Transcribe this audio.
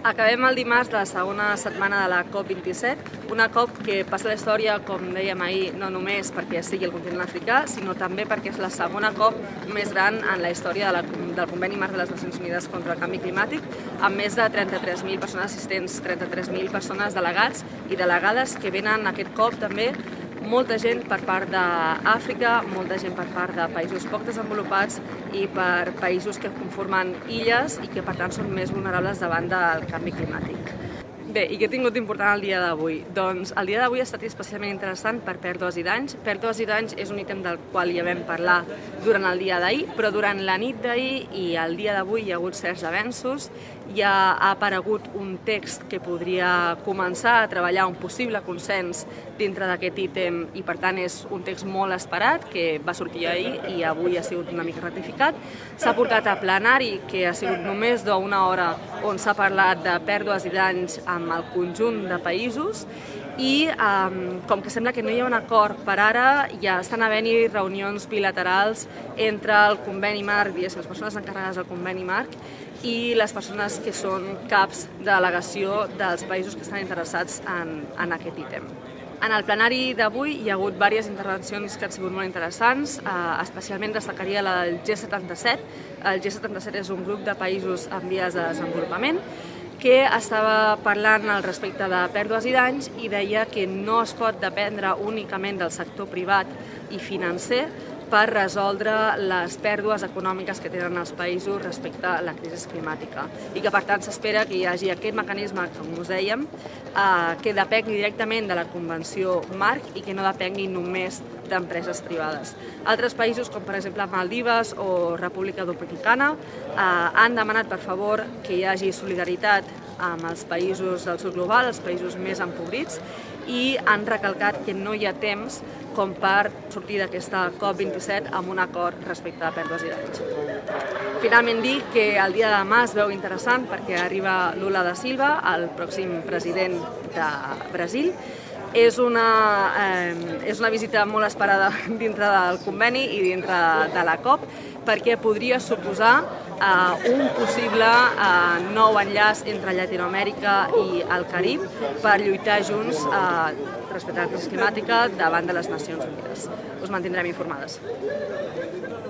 Acabem el dimarts de la segona setmana de la COP27, una COP que passa a la història, com dèiem ahir, no només perquè sigui el continent africà, sinó també perquè és la segona COP més gran en la història del Conveni Marc de les Nacions Unides contra el Canvi Climàtic, amb més de 33.000 persones assistents, 33.000 persones delegats i delegades que venen a aquest COP també. Molta gent per part d'Àfrica, molta gent per part de països poc desenvolupats i per països que conformen illes i que per tant són més vulnerables davant del canvi climàtic. Bé, i què ha tingut important el dia d'avui? Doncs el dia d'avui ha estat especialment interessant per pèrdues i danys. Pèrdues i danys és un ítem del qual ja vam parlar durant el dia d'ahir, però durant la nit d'ahir i el dia d'avui hi ha hagut certs avenços. Ja ha aparegut un text que podria començar a treballar un possible consens dintre d'aquest ítem i per tant és un text molt esperat que va sortir ahir i avui ha sigut una mica ratificat. S'ha portat a plenari, que ha sigut només d'una hora, on s'ha parlat de pèrdues i danys amb el conjunt de països i com que sembla que no hi ha un acord per ara, ja estan havent-hi reunions bilaterals entre el Conveni Marc, les persones encarregades del Conveni Marc i les persones que són caps de delegació dels països que estan interessats en aquest ítem. En el plenari d'avui hi ha hagut diverses intervencions que han sigut molt interessants, especialment destacaria la del G77. El G77 és un grup de països en vies de desenvolupament que estava parlant al respecte de pèrdues i danys i deia que no es pot dependre únicament del sector privat i financer per resoldre les pèrdues econòmiques que tenen els països respecte a la crisi climàtica i que per tant s'espera que hi hagi aquest mecanisme, com us dèiem, que depengui directament de la Convenció Marc i que no depengui només d'empreses privades. Altres països, com per exemple Maldives o República Dominicana, han demanat per favor que hi hagi solidaritat amb els països del sud global, els països més empobrits, i han recalcat que no hi ha temps com per sortir d'aquesta COP27 amb un acord respecte a pèrdues i danys. Finalment dir que el dia de demà es veu interessant perquè arriba Lula da Silva, el pròxim president de Brasil. És una visita molt esperada dintre del conveni i dintre de la COP perquè podria suposar un possible nou enllaç entre Llatinoamèrica i el Carib per lluitar junts respecte a la crisi climàtica davant de les Nacions Unides. Us mantindrem informades.